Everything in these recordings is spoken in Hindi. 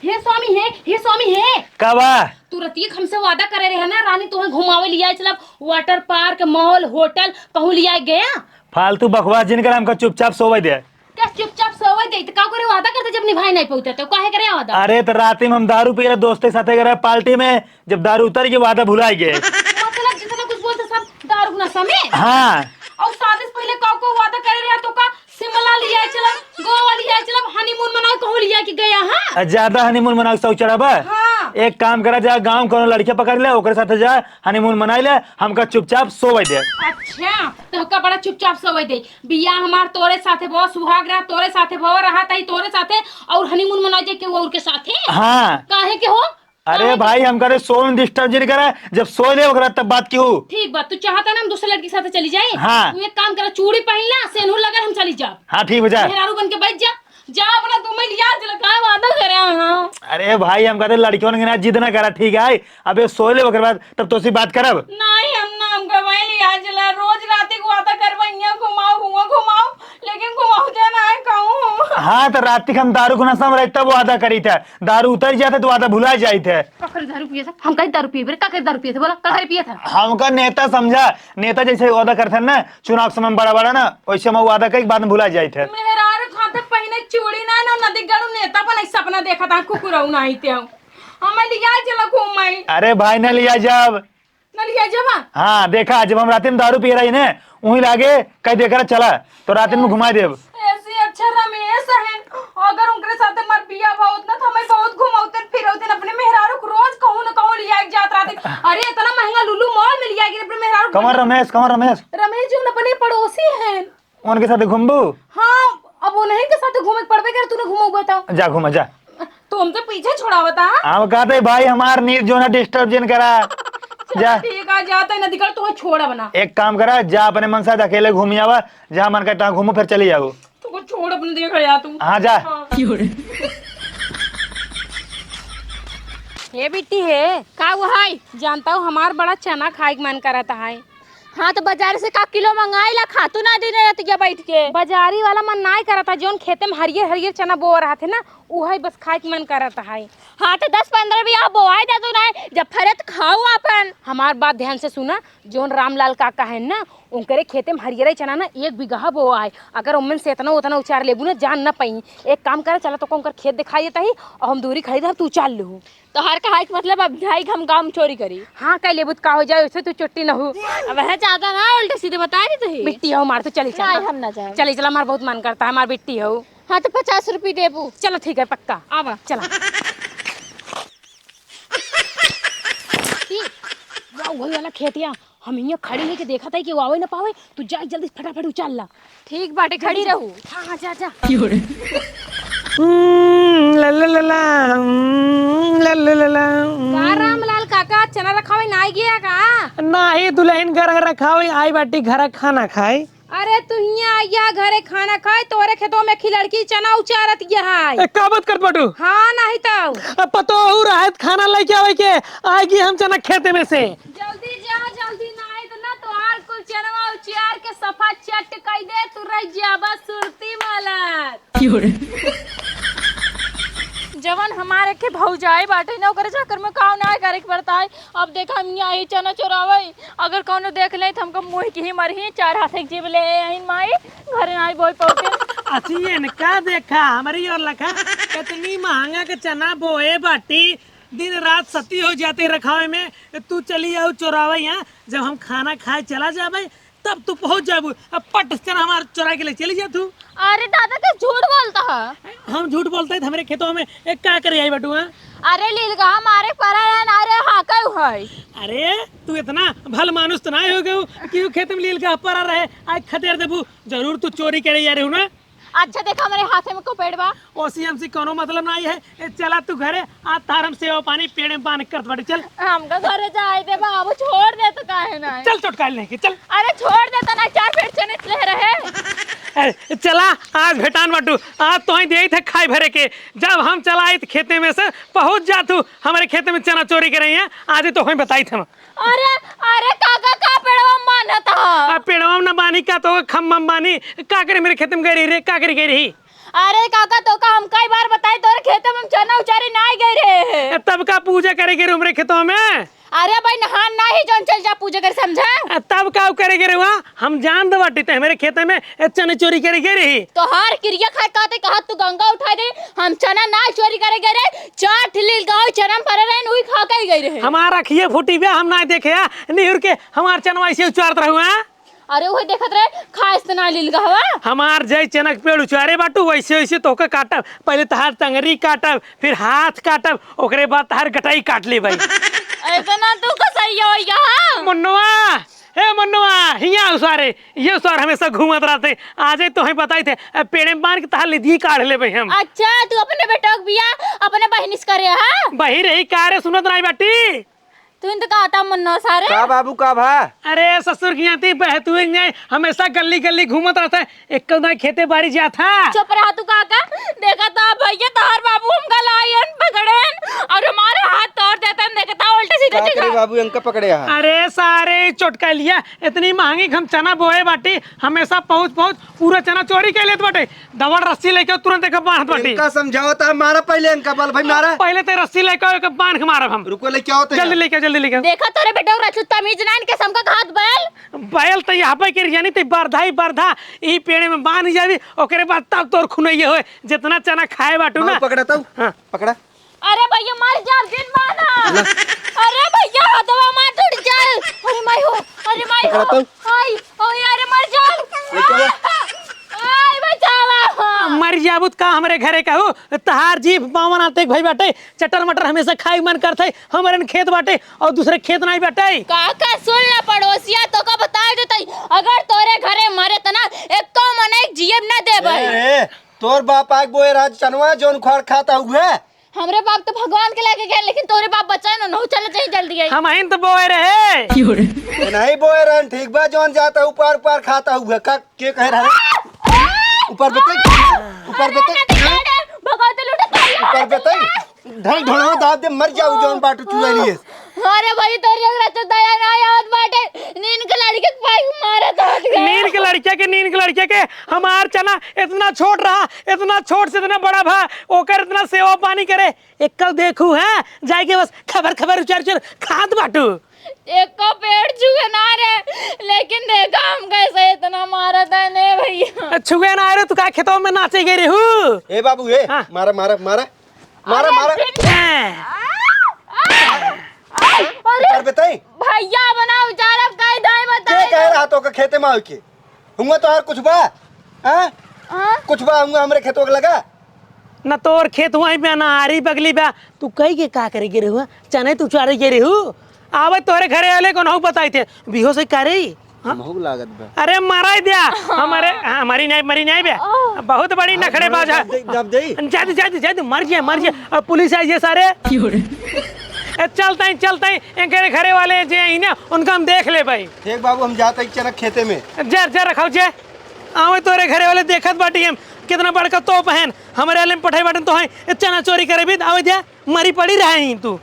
हे स्वामी है, हे स्वामी है। कब तू रतिक हमसे वादा करे रहे ना रानी, तुम्हें घुमावे लिया चला वाटर पार्क, मॉल, होटल कहूँ लिया गया। फालतू बकवास जिनकर हमका चुपचाप सोवे दे। क्या चुपचाप सोवे दे तो का करे वादा करते जब निभाई नहीं पहुंचे तो काहे करे वादा। अरे तो रात में हम दारू पी रहे दोस्त के साथ गए पार्टी में, जब दारू उतर गई वादा भुला गए। मतलब जितना कुछ बोलते सब दारू ना समय। हाँ और शादी से पहले को वादा करे रहे तो का शिमला लिया चला, गोवा लिया चला, हनीमून मनाओ कहूँ लिया कि गया। हाँ ज्यादा हनीमून मना शौक चढ़ा। हाँ। एक काम करा जा गाँव कोनो लड़के पकड़ ले ओकरे साथ जा हनीमून मनाई ले, हमका चुपचाप सोवे दे। अच्छा तो का बड़ा चुपचाप सोवे दे। बिया हमार तोरे साथे बहुत सुहाग रहा, तोरे साथे बहुत रहा था तोरे साथे, और हनीमून मना दे के वो और के साथे। हाँ काहे के हो। अरे भाई हम करे सो में डिस्टर्ब जिन करे, जब सो ले ओकरा तब बात क्यों। ठीक बात, तू चाहता ना हम दूसरे लड़की के साथ चली जाए। हाँ। तू एक काम कर, चूड़ी पहन ला, सेनूर लगा, हम चली जा। हाँ ठीक हो जा। मेहरारू बन के बैठ जा, जा अपना तुम्हें लिया चला का वादा करे। हाँ अरे भाई हम कहते लड़कियों ने जिद ना करा, ठीक है अबे सो ले ओकर बाद तब तो सी बात करब। नहीं हम ना हम गवाई लिया चला, रोज रात को वादा करवा इया घुमाओ लेकिन घुमाओ जाना है कहूं। हाँ तो रात हम दारू को नशा में रहे तब वादा करी थे, दारू उतर जाते तो वादा भुला जाए थे। ककर दारू पिए था, हम कहीं दारू पिए का कर दारू पिए थे, बोला ककर पिए था। हमका नेता समझा, नेता जैसे वादा करते ना चुनाव समय बड़ा बड़ा ना वैसे हम वादा कई बाद में भुला जाए थे। मेहरारू खाते पहले चूड़ी ना ना नदी गड़ू नेता पर सपना देखा था कुकुराऊ नहीं थे हमें लिया चला घूमाई। अरे भाई न लिया जब न लिया जब। हाँ देखा जब हम रात में दारू पी रही ने वहीं लागे कहीं देखा चला तो रात में घुमा देव। ऐसे अच्छा रमेश है, अगर उनके साथ मर पिया बहुत ना तो हमें बहुत घुमाते फिरौते अपने मेहरारू को रोज कहूं ना कहूं लिया जात रहते। अरे इतना महंगा लुलु मॉल में लिया गया अपने मेहरारू। कमर रमेश रमेश जो अपने पड़ोसी है उनके साथ घूमबू। हाँ अब उन्हीं के साथ घूमे पड़बे कर, तूने घूमो बताओ। जा घूमा जा, तुम तो पीछे छोड़ा बता। हम कहते भाई हमार नींद जो ना डिस्टर्ब जिन करा। जा ठीक है जाता है नदी कर तो छोड़ा बना। एक काम करा जा अपने मन से अकेले घूम आवा, जहाँ मन करता घूमो फिर चली जाओ। तो छोड़ अपने देख रहा तू। हाँ जा। हे बिट्टी है का वो है, जानता हूँ हमार बड़ा चना खाए के मन करता है। हाँ तो बाजार से का किलो मंगाई ला, खातू ना दिन रहती बैठ के। बाजारी वाला मन नहीं करता, जोन खेते में हरियर हरियर चना बो रहा थे ना वही बस खाए के मन करता है। हाँ तो 10-15 भी आप बोआई दे तो ना, जब फरे तो खाओ अपन। हमार बात ध्यान से सुना, जोन रामलाल काका है ना उनके खेते में हरियर चना ना 1 बीघा बोआ है, अगर उमन से इतना उतना उचार लेबू ना जान ना पाई। एक काम करे चला तो उनका खेत दिखाई देता ही और हम दूरी खरीद तू चल लू। तो हर कहा कि मतलब अब जाई हम गाँव में चोरी करी। हाँ कह लेबू का हो जाए वैसे तू चुट्टी न हो। अब वह ज्यादा ना उल्टे सीधे बता दी तो बिट्टी हो मार तो चली चल। हम ना जाए। चली चला, हमारा बहुत मन करता है हमार बिट्टी हो। हाँ तो 50 रुपये देबू। चलो ठीक है पक्का आवा चला। वही वाला खेतिया हम यहाँ खड़ी है कि देखा था कि वो आवे ना पावे, तू जा जल्दी फटाफट उचाल ला। ठीक बाटे खड़ी रहू। हाँ हाँ जा जा। का रामलाल काका चना रखा हुआ नहीं गया का। नाही दुल्हन घर रखा हुई आई बाटी घर खाना खाए। अरे तू यहाँ आइया घरे खाना खाए, तोरे खेतों में खिलड़की चना उचारत है। का बात कर बाटू। हाँ नहीं तो पतो हो रहा है खाना लेके आवे के आएगी हम चना खेते में से। जल्दी जा जल्दी नहीं तो ना तो आर कुल चनवा उचार के सफा चट कई दे तू रह जाबा सुरती मालत। जवन हमारे के भौजाई बाटे ना ओकरे चक्कर में काम ना करे के पड़ता है। अब देखा हम यहाँ ही चना चोरावे, अगर कौनो देख ले तो हमको मुँह की ही मरही, 4 हाथ एक जीव ले आइन माई घर ना बोई पौते। अच्छी का देखा हमारी और लखा कितनी महंगा के चना बोए बाटी, दिन रात सती हो जाती रखावे में। तू चली जाओ चोरावे यहाँ, जब हम खाना खाए चला जावे तब तू पहुंच जाबू। अब पट चना हमारे चोरा के लिए चली जा तू। अरे दादा का झूठ बोलता है। हम झूठ बोलते हैं हमारे खेतों में एक का करे आई बटुआ। अरे लीलगा हमारे परा है ना रे हाँ कऊ है। अरे तू इतना भल मानुस तो ना हो गयो कि खेत में लीलगा परा रहे आज खदेर देबू। जरूर तू चोरी करे जा रहे हो ना। अच्छा देखा हमारे हाथे में को पेड़ बा, ओसी हमसे कोनो मतलब नहीं है। चला तू घरे आ तारम से वो पानी पेड़ में बांध कर बड़ी चल। हमका घरे जाए दे बाबू, छोड़ दे तो काहे ना। चल चटका लेके चल। अरे छोड़ दे तो ना, 4 पेड़ चने ले रहे। अरे चला आज भेटान बाटू, आज तो ही दे थे खाए भरे के। जब हम चलाए खेते में से पहुंच जा तू हमारे खेते में चना चोरी कर रही है, आज तो ही बताई थे। अरे अरे काका का पेड़वा माना था। पेड़वा न बानी का तो खम्बम बानी का करे मेरे खेत में गई रे का करे गई रही। अरे काका तो का हम कई बार बताए तोरे खेते में चना उचारी ना का पूजा करेगे रे हमरे खेतों में? अरे भाई नहान ना ही जौन चल जा पूजा कर समझा। तब का करेगे रे वहाँ? हम जान दे बाटी ते मेरे खेत में चने चोरी करेगे रही। तो हर क्रिया खाए कहते कहा तू गंगा उठा दे, हम चना ना चोरी करे गए रे, 4 ठिली गाँव चना पर रहे वही खा के गए रहे। हमारा खिए फूटी बे हम ना देखे नहीं के हमार चनवा ऐसे उचारत रहुआ। अरे वही देखत रहे खा इस्तना लील गहवा। हमार जय चनक पेड़ उचारे बाटू वैसे वैसे तोके काटब, पहले तहार तंगरी काटब, फिर हाथ काटब, ओकरे बाद तहार गटाई काट ले भाई। इतना तू कसैया हो यहाँ। मुन्नुआ, हे मुन्नुआ, हिया उसारे ये उसार हमेशा घूमत रहते। आज तो हमें बताई थे पेड़े में बांध के तहार लिदी काट ले भाई हम। अच्छा तू अपने बेटा को बिया अपने बहनिस करे हा? बही रही कार्य सुनत नहीं बाटी। तू तो कहता मन्नो सारे का बाबू का भा? अरे ससुर की आती बहतुए नहीं हमेशा गली गली घूमत रहता है, एक ना खेते बाड़ी जाता। चुप रहा तू काका, देखा था भैया तार बाबू हमका लायन पकड़न और हमारे हाथ तोड़ देता देखता उल्टे सीधे का करे बाबू अंका पकड़े यहाँ? अरे सारे चोटका लिया इतनी महंगी हम चना बोए बाटी, हमेशा पहुंच पहुंच पूरा चना चोरी कर लेते बाटे, दबड़ रस्सी लेके तुरंत एक बांध बाटी। अंका समझाओ था मारा पहले अंका बल भाई मारा। पहले ते रस्सी लेके एक बांध के मारब हम। रुको ले क्या होता है? जल्दी लेके जल्दी लेके। देखा तोरे बेटा को रचुत्ता तमीज नान के समका हाथ बैल बैल तो यहाँ पे कर यानी ते बरधाई बरधा ई पेड़े में बांध जावी, ओकरे बाद तब तोर खुनैये होए जितना चना खाए बाटू ना। पकड़ा तब हाँ। पकड़ा। अरे भैया मार जा दिन माना। अरे भैया हथवा मार टूट जाए। अरे माई हो, अरे माई हो, आई ओए अरे मर जा। आई बचावा। मर जाबुत का हमरे घरे कहू तहार जीभ बावन आते भाई बाटे, चटर मटर हमेशा खाई मन करते हमारे खेत बाटे और दूसरे खेत नहीं बाटे। काका सुन ना पड़ोसिया तो का बता देते अगर तोरे घरे मरे त ना एक तो मन एक जीव ना दे भाई। ए तोर बाप आग बोए राज चनवा जोन खोर खाता हुए। हमरे बाप तो भगवान के लेके गए लेकिन तोरे बाप बचा ना नहीं चले चाहिए जल्दी आई। हम आइन तो बोए रहे नहीं बोए रहन ठीक बा जोन जाता ऊपर ऊपर खाता हुए का के कह रहा ऊपर बते ऊपर बते भगवान तो लूटा ऊपर बते ढल ढोलवा दाब दे मर जाऊ जोन बाटू चुएलिए। अरे भाई तोरी अगर तो दया ना याद बाटे नीन के लड़के के पाई मारा तो नीन के लड़के के हमार चना इतना छोट रहा, इतना छोट से इतना बड़ा भा ओकर इतना सेवा पानी करे। एक कल देखू है जाके बस खबर खबर उचार उचार खाद बाटू। एक को पेड़ छुए ना रे लेकिन देखा हम कैसे इतना मारा था ने भैया। छुए ना रे तू का खेतों में नाचे गए रहू। ए बाबू ए हाँ। मारा मारा मारा मारा मारा ऊपर बताई भैया बना उचार अब कह दाई के बता कह रहा तो के खेते में आके हुआ तो हर कुछ बा हां कुछ बा हुआ हमरे खेतों के लगा न तोर खेत हुआ पे ना आरी बगली बा तू कही के का करे गे रहू चने तू चारे गे रहू आवे तोरे घरे आले को नहीं बताई थे बिहो से करे। महू लागत बा। अरे मारा दिया हमारे हमारी नहीं मरी नहीं बे बहुत बड़ी नखड़े बाज है। जब दे जाते मर जाए अब पुलिस आई सारे चलता ही इनके घरे वाले जे आई ना उनका हम देख ले भाई। ठीक बाबू हम जाते चनक खेते में जर रखाओ जे आवे तोरे घरे वाले देखत बाटी हम कितना बड़का तो पहन हमारे वाले में पठाई बाटन तो है चना चोरी करे भी आवे जा मरी पड़ी रही तू।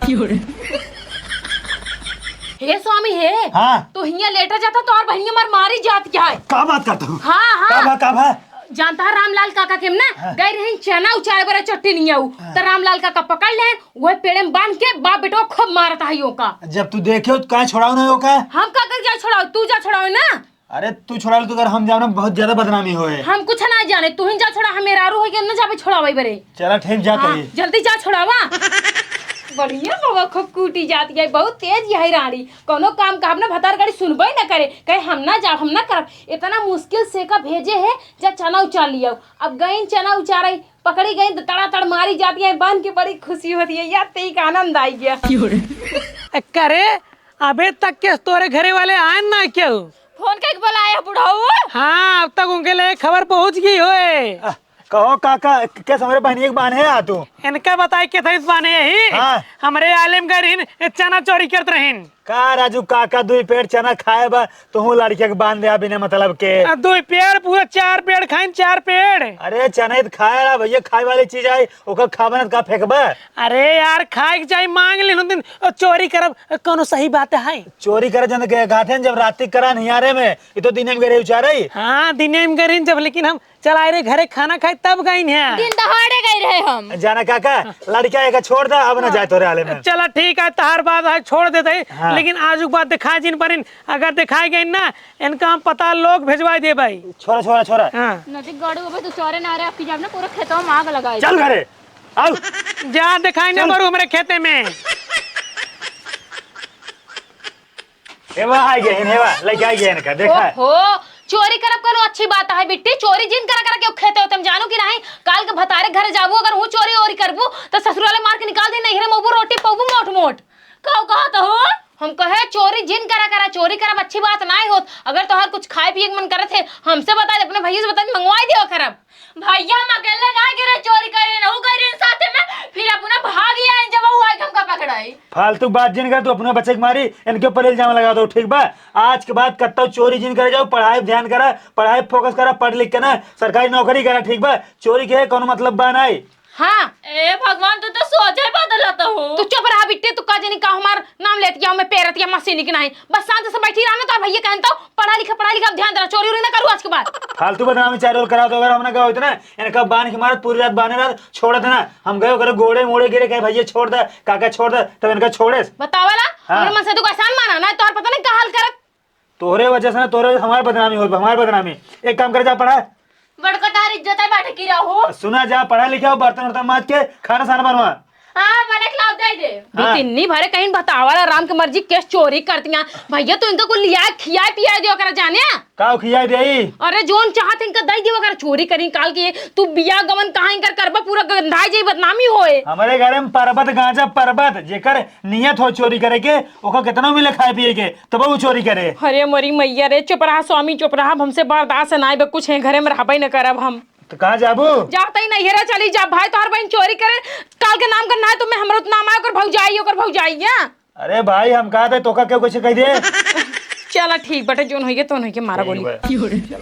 हे स्वामी हे हाँ। तो हिया लेटर जाता तो और बहनिया मार मारी जात क्या है। का बात करता हूँ? हाँ हाँ का बा जानता है रामलाल काका के ना गए रहे चना उचारे बरा चट्टी नहीं आऊ तो रामलाल काका पकड़ ले वो पेड़े में बांध के बाप बेटो खूब मारता है यो का। जब तू देखे हो तो कहाँ छोड़ाओ ना हो का? हम काका जा छोड़ाओ तू जा छोड़ाओ ना। अरे तू छोड़ा तो अगर हम जाओ ना बहुत ज्यादा बदनामी होए। हम कुछ ना जाने तू ही जा छोड़ा हम मेरारू है के ना जाबे छोड़ावे बरे। चला ठीक जा हाँ, कही जल्दी जा छोड़ावा। बढ़िया बाबा खूब कूटी जाती है बहुत तेज है रानी कोनो काम का हमने भतार गाड़ी सुनबे ना करे कहे हम ना जा हम ना करब इतना मुश्किल से का भेजे है जा चना उचार लिया अब गई चना उचारे पकड़ी गई तो तड़ातड़ मारी जाती है बांध के बड़ी खुशी होती है यार ते का आनंद आई गया। करे अबे तक के तोरे घरे वाले आए ना क्यों फोन करके बुलाया बुढ़ाऊ। हाँ अब तक उनके लिए खबर पहुंच गई होए। कहो काका कैसे हमारे बहनी एक बान है आ तू इनका बताए के था इस बाने यही हाँ। हमारे आलिम गरीन चना चोरी करते रहीन का राजू काका 2 पेड़ चना खाए बा तू लड़के के बांध दे बिना मतलब के। 2 पेड़ पूरा 4 पेड़ खाइन 4 पेड़। अरे चना तो खाए ला भैया, खाए वाली चीज आई ओकर खाबा न का फेंकबा। अरे यार खाए के चाहिए मांग ले दिन चोरी करब कोनो सही बात है? चोरी करे जन के गाथे जब राती करा निहारे में ये तो दिन में गरे उचारे। हाँ दिने में करीन जब, लेकिन हम चल आए रे घरे खाना खाए तब गई है। दिन दहाड़े गए रहे हम। जाना काका लड़का एक छोड़ दा अब न जाए तोरे आले में। चला ठीक है तहार बात है छोड़ देते ही। हाँ। लेकिन आज बात दिखाए जिन पर अगर दिखाई गई ना इनका हम पता लोग भेजवा दे भाई। छोरा छोरा छोरा हाँ। नदी गाड़ी हो तू चोरे ना रहे आपकी जब ना पूरा खेतों में आग लगाई। चल घरे आओ। जा दिखाई ना बरू हमारे खेते में। हेवा आ गए हेवा लेके आ गए इनका देखा। ओहो चोरी करब कोनो अच्छी बात है बिट्टी। चोरी जिन करा के खेते हो तुम जानो कि नहीं। काल के भतारे घर जाबू अगर वो चोरी ओरी करबू तो ससुराले मार के निकाल दे। नहीं रे मोबू रोटी पबू मोट मोट कहा तो हो। हम कहे चोरी जिन करा चोरी करब अच्छी बात नहीं होत। अगर तोहर कुछ खाए पिए के मन करे थे हमसे बता दे, अपने भैया से बता दे मंगवाई दियो करब। भैया हम अकेले ना गिरे चोरी करे ना करे साथे में फिर अपना भाग आए जब वो आए हमका पकड़ाई। फालतू बात जिन कर तू अपने बच्चे के मारी इनके ऊपर इल्जाम लगा दो ठीक बा। आज के बाद कत्ता चोरी जिन करे जाओ, पढ़ाई ध्यान करा, पढ़ाई फोकस करा, पढ़ लिख के ना सरकारी नौकरी करा ठीक बा। चोरी के कोनो मतलब बा नहीं। हाँ ए भगवान तू तो सोचे बदलता हो। तू चुप रहा बिट्टी। तू का नहीं का हमार नाम लेती मैं पेरत या मशीनी की नहीं। बस शांत से बैठी रहा तो भैया कहता हूँ पढ़ा लिखा ध्यान देना। चोरी उरी ना करूँ आज के बाद। फालतू बदनामी चारों ओर करा दो। अगर हमने कहा होता ना इनका बांध के मारत पूरी रात बांधे रात छोड़ देना। हम गए करे गोड़े मोड़े गिरे कहे भैया छोड़ दे काका छोड़ दे तब इनका छोड़े। बतावाला हाँ। हमरे मन से तू का आसान माना ना तोहर पता नहीं का हाल करत। तोहरे वजह से ना तोहरे हमारी बदनामी हो हमारी बदनामी। एक काम कर जा पढ़ा बड़कटार इज्जत है बैठे की रहो। सुना जा पढ़ा लिखा हो बर्तन वर्तन माज के खाना साना बनवा। हाँ मैंने खिलाफ दे दे। हाँ। तिन्नी भरे कहीं बतावाला राम की मर्जी केस चोरी करतियां भैया। तू इनका कुल लिया खिया पिया दियो कर जाने। का खियाई देई। अरे जोन चाहत इनका दई दियो कर चोरी करी काल के तू बिया गमन कहां कर करबा पूरा गंधाई जे बदनामी होए। हमारे घर में पर्वत गांजा पर्वत जेकर नियत हो चोरी करे के ओका कितना मिले खाए पिए के तब वो चोरी करे। अरे मरी मैया रे चुप रहा स्वामी चुप रहा। हमसे बर्दाश्त ना आए कुछ है घरे में रहबई न करब हम। तो कहाँ जाबू जाता ही नहीं हेरा चली जा भाई तोहर बहन चोरी करे काल के नाम करना है तो मैं हमरो नाम आए कर भौजाई। अरे भाई हम कहा थे तो का क्यों कुछ कह दिए। चला ठीक बटे जोन होइए तो नहीं के मारा ठीक गोली। बा।